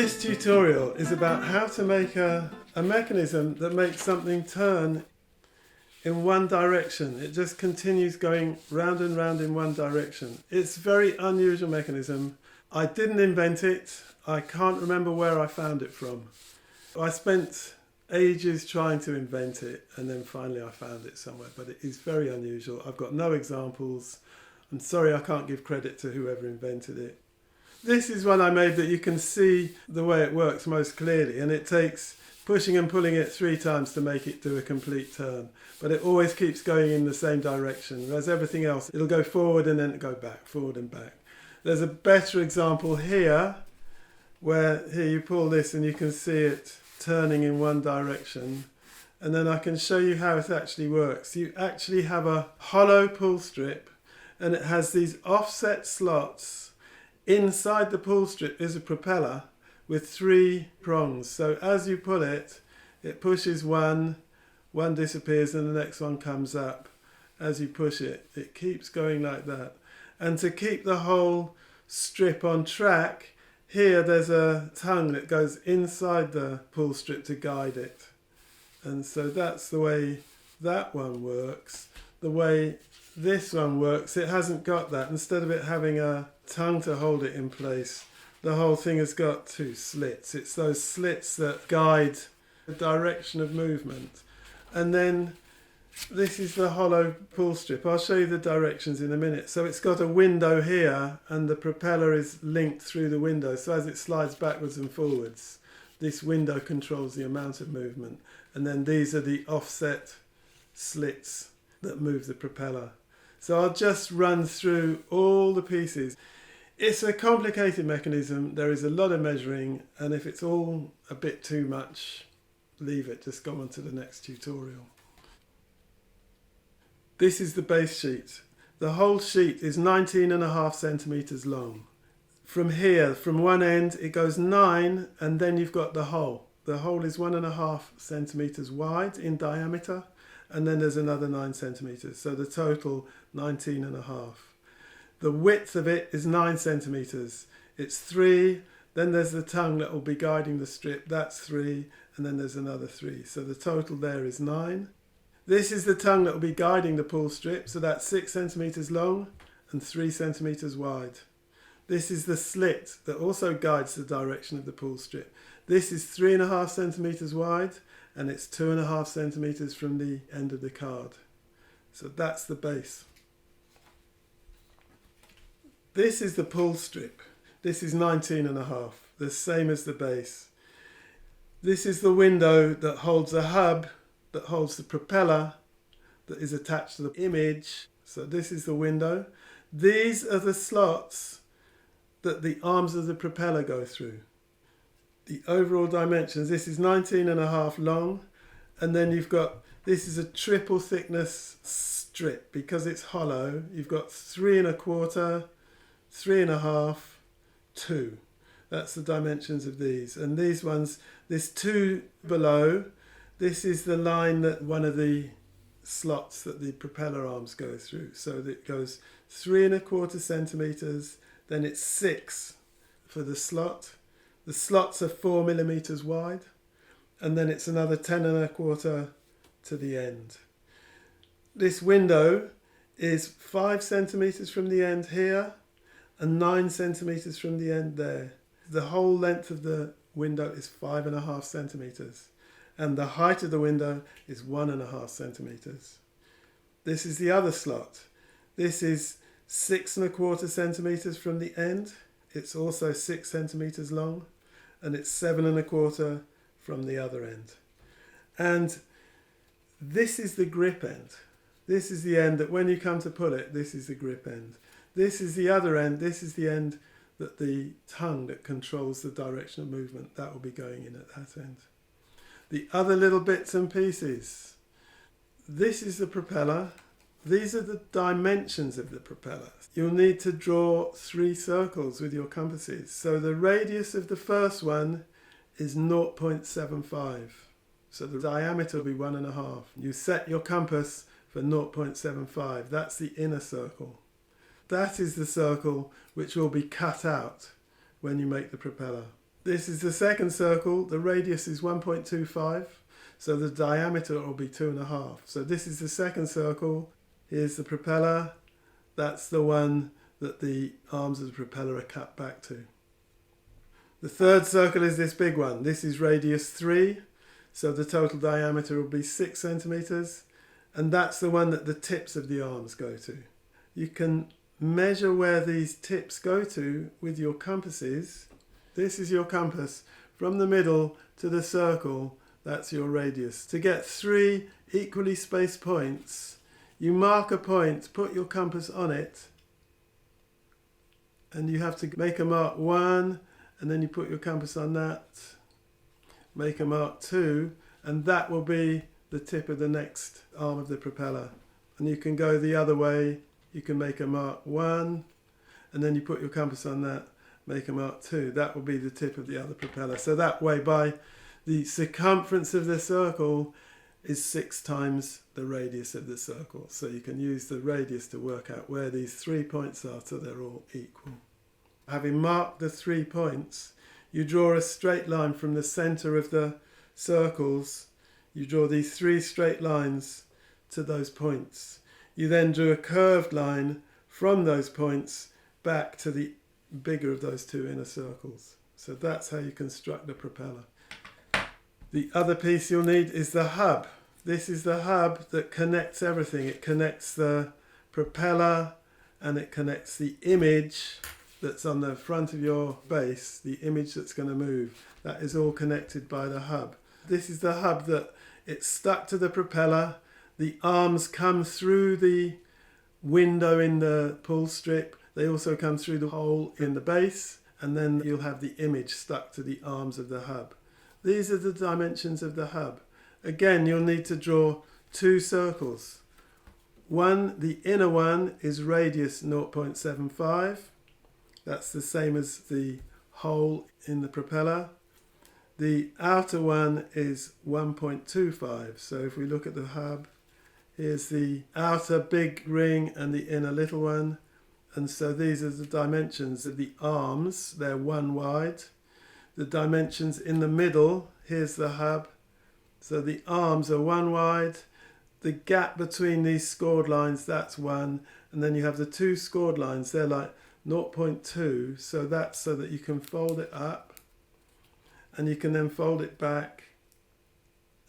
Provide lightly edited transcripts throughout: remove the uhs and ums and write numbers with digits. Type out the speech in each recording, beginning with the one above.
This tutorial is about how to make a mechanism that makes something turn in one direction. It just continues going round and round in one direction. It's a very unusual mechanism. I didn't invent it. I can't remember where I found it from. I spent ages trying to invent it, and then finally I found it somewhere, but it is very unusual. I've got no examples. I'm sorry I can't give credit to whoever invented it. This is one I made that you can see the way it works most clearly, and it takes pushing and pulling it 3 times to make it do a complete turn. But it always keeps going in the same direction, whereas everything else, it'll go forward and then go back, forward and back. There's a better example here, where here you pull this and you can see it turning in one direction. And then I can show you how it actually works. You actually have a hollow pull strip, and it has these offset slots. Inside the pull strip is a propeller with 3 prongs. So as you pull it, it pushes one disappears and the next one comes up. As you push it, it keeps going like that. And to keep the whole strip on track, here there's a tongue that goes inside the pull strip to guide it. And so that's the way that one works. The way this one works, it hasn't got that. Instead of it having a tongue to hold it in place, the whole thing has got 2 slits. It's those slits that guide the direction of movement. And then this is the hollow pull strip. I'll show you the directions in a minute. So it's got a window here, and the propeller is linked through the window. So as it slides backwards and forwards, this window controls the amount of movement. And then these are the offset slits that move the propeller. So I'll just run through all the pieces. It's a complicated mechanism. There is a lot of measuring, and if it's all a bit too much, leave it. Just go on to the next tutorial. This is the base sheet. The whole sheet is 19.5 centimeters long. From here, from one end, it goes 9, and then you've got the hole. The hole is 1.5 centimeters wide in diameter, and then there's another 9 centimeters. So the total 19.5. The width of it is 9 centimeters. It's 3, then there's the tongue that will be guiding the strip, that's 3, and then there's another 3. So the total there is 9. This is the tongue that will be guiding the pull strip, so that's 6 centimeters long and 3 centimeters wide. This is the slit that also guides the direction of the pull strip. This is 3.5 centimeters wide, and it's 2.5 centimeters from the end of the card. So that's the base. This is the pull strip. This is 19.5, the same as the base. This is the window that holds a hub, that holds the propeller that is attached to the image. So this is the window. These are the slots that the arms of the propeller go through. The overall dimensions, this is 19.5 long, and then you've got, this is a triple thickness strip. Because it's hollow, you've got 3.25, 3.5, 2. That's the dimensions of these. And these ones, this 2 below, this is the line that one of the slots that the propeller arms go through. So that it goes 3.25 centimeters, then it's 6 for the slot. The slots are 4 millimeters wide, and then it's another 10.25 to the end. This window is 5 centimeters from the end here and 9 centimeters from the end there. The whole length of the window is 5.5 centimeters, and the height of the window is 1.5 centimeters. This is the other slot. This is 6.25 centimeters from the end. It's also 6 centimeters long, and it's 7.25 from the other end. And this is the grip end. This is the end that when you come to pull it, this is the grip end. This is the other end. This is the end that the tongue that controls the direction of movement, that will be going in at that end. The other little bits and pieces. This is the propeller. These are the dimensions of the propeller. You'll need to draw 3 circles with your compasses. So the radius of the first one is 0.75. So the diameter will be 1.5. You set your compass for 0.75. That's the inner circle. That is the circle which will be cut out when you make the propeller. This is the second circle. The radius is 1.25, so the diameter will be 2.5. So this is the second circle. Here's the propeller. That's the one that the arms of the propeller are cut back to. The third circle is this big one. This is radius 3, so the total diameter will be 6 centimeters, and that's the one that the tips of the arms go to. You can measure where these tips go to with your compasses. This is your compass. From the middle to the circle, that's your radius. To get 3 equally spaced points, you mark a point, put your compass on it, and you have to make a mark 1, and then you put your compass on that, make a mark 2, and that will be the tip of the next arm of the propeller. And you can go the other way. You can make a mark 1, and then you put your compass on that, make a mark 2. That will be the tip of the other propeller. So that way, by the circumference of the circle is 6 times the radius of the circle. So you can use the radius to work out where these 3 points are, so they're all equal. Having marked the 3 points, you draw a straight line from the center of the circles. You draw these 3 straight lines to those points. You then drew a curved line from those points back to the bigger of those 2 inner circles. So that's how you construct the propeller. The other piece you'll need is the hub. This is the hub that connects everything. It connects the propeller and it connects the image that's on the front of your base, the image that's going to move. That is all connected by the hub. This is the hub that it's stuck to the propeller. The arms come through the window in the pull strip. They also come through the hole in the base, and then you'll have the image stuck to the arms of the hub. These are the dimensions of the hub. Again, you'll need to draw 2 circles. One, the inner one is radius 0.75. That's the same as the hole in the propeller. The outer one is 1.25. So if we look at the hub, here's the outer big ring and the inner little one. And so these are the dimensions of the arms. They're 1 wide. The dimensions in the middle, here's the hub. So the arms are 1 wide. The gap between these scored lines, that's 1. And then you have the 2 scored lines. They're like 0.2, so that's so that you can fold it up and you can then fold it back,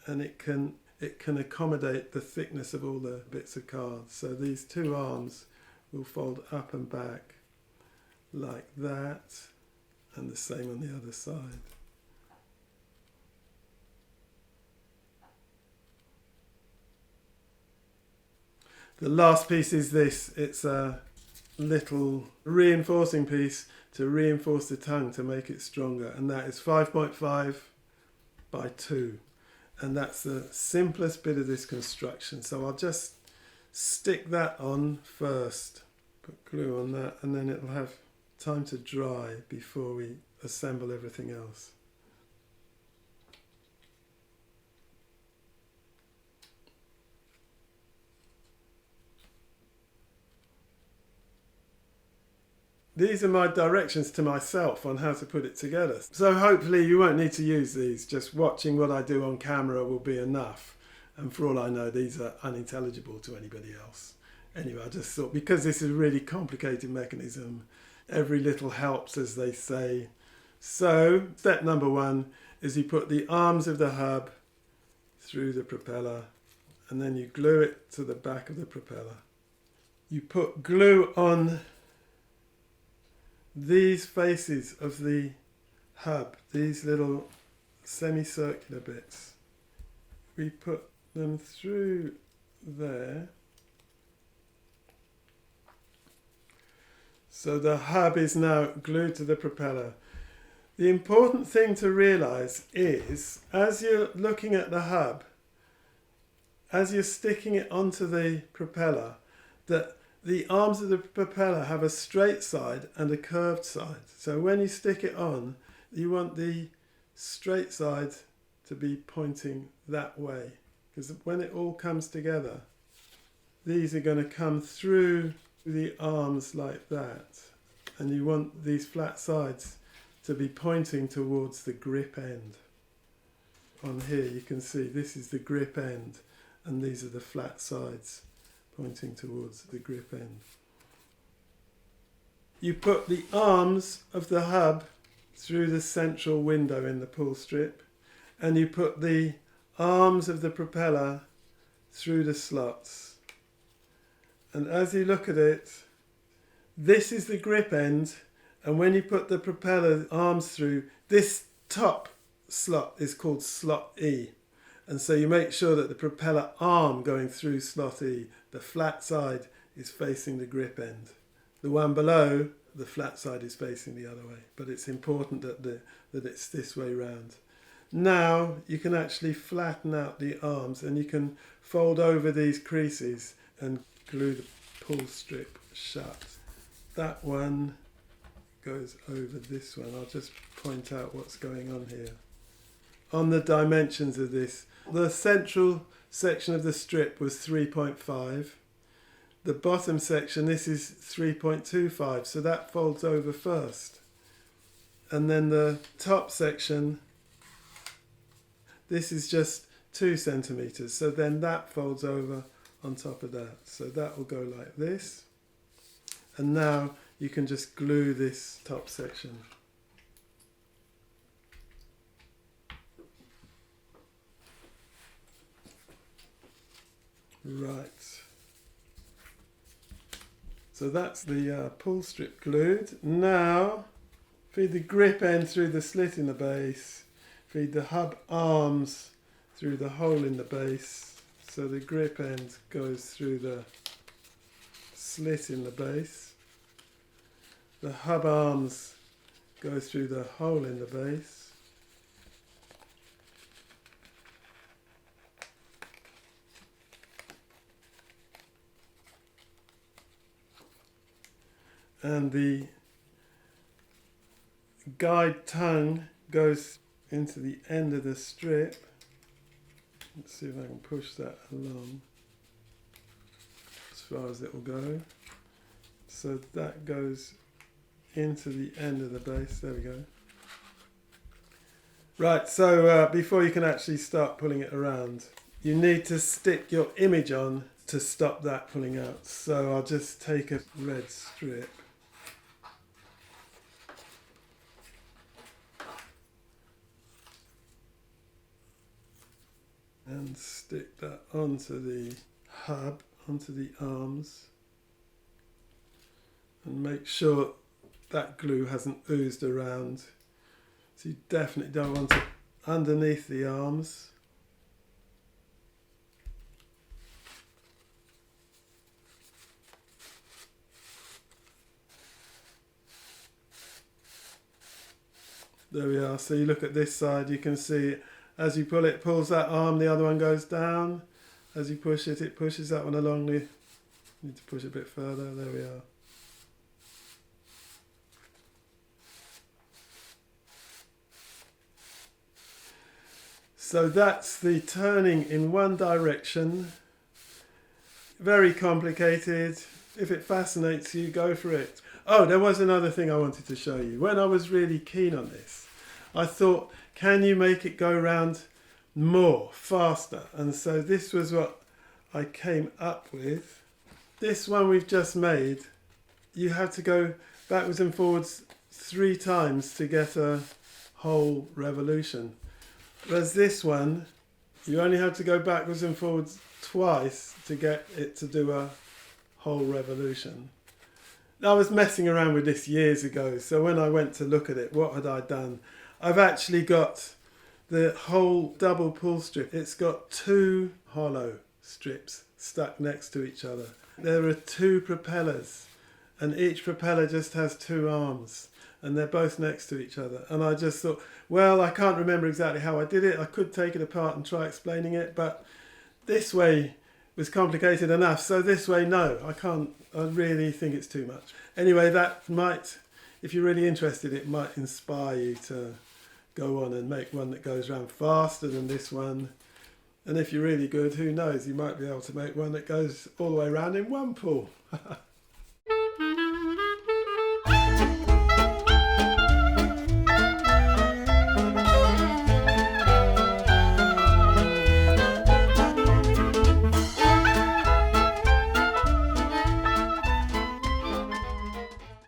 and it can accommodate the thickness of all the bits of card. So these 2 arms will fold up and back like that, and the same on the other side. The last piece is this. It's a little reinforcing piece to reinforce the tongue to make it stronger, and that is 5.5 by 2, and that's the simplest bit of this construction. So I'll just stick that on first, put glue on that, and then it'll have time to dry before we assemble everything else. These are my directions to myself on how to put it together. So hopefully you won't need to use these. Just watching what I do on camera will be enough. And for all I know, these are unintelligible to anybody else. Anyway, I just thought, because this is a really complicated mechanism, every little helps, as they say. So step number 1 is you put the arms of the hub through the propeller, and then you glue it to the back of the propeller. You put glue on these faces of the hub, these little semicircular bits. We put them through there. So the hub is now glued to the propeller. The important thing to realise is, as you're looking at the hub, as you're sticking it onto the propeller, that the arms of the propeller have a straight side and a curved side. So when you stick it on, you want the straight side to be pointing that way, because when it all comes together, these are going to come through the arms like that, and you want these flat sides to be pointing towards the grip end. On here you can see this is the grip end and these are the flat sides pointing towards the grip end. You put the arms of the hub through the central window in the pull strip, and you put the arms of the propeller through the slots. And as you look at it, this is the grip end, and when you put the propeller arms through, this top slot is called slot E. And so you make sure that the propeller arm going through slot E, the flat side, is facing the grip end. The one below, the flat side is facing the other way, but it's important that it's this way round. Now you can actually flatten out the arms and you can fold over these creases and glue the pull strip shut. That one goes over this one. I'll just point out what's going on here. On the dimensions of this, the central section of the strip was 3.5. The bottom section, this is 3.25, so that folds over first. And then the top section, this is just 2 centimeters, so then that folds over on top of that. So that will go like this. And now you can just glue this top section. Right. So that's the pull strip glued. Now feed the grip end through the slit in the base. Feed the hub arms through the hole in the base. So the grip end goes through the slit in the base. The hub arms go through the hole in the base. And the guide tongue goes into the end of the strip. Let's see if I can push that along as far as it will go. So that goes into the end of the base. There we go. Right, so before you can actually start pulling it around, you need to stick your image on to stop that pulling out. So I'll just take a red strip. And stick that onto the hub, onto the arms, and make sure that glue hasn't oozed around. So you definitely don't want it underneath the arms. There we are. So you look at this side, you can see as you pull it, pulls that arm, the other one goes down. As you push it, it pushes that one along. You need to push it a bit further. There we are. So that's the turning in one direction. Very complicated. If it fascinates you, go for it. Oh, there was another thing I wanted to show you. When I was really keen on this, I thought, can you make it go round more, faster? And so this was what I came up with. This one we've just made, you have to go backwards and forwards 3 times to get a whole revolution. Whereas this one, you only have to go backwards and forwards twice to get it to do a whole revolution. I was messing around with this years ago, so when I went to look at it, what had I done? I've actually got the whole double pull strip. It's got 2 hollow strips stuck next to each other. There are 2 propellers, and each propeller just has 2 arms, and they're both next to each other. And I just thought, well, I can't remember exactly how I did it. I could take it apart and try explaining it, but this way was complicated enough. So this way, no, I can't. I really think it's too much. Anyway, that might, if you're really interested, it might inspire you to go on and make one that goes round faster than this one. And if you're really good, who knows, you might be able to make one that goes all the way around in one pull.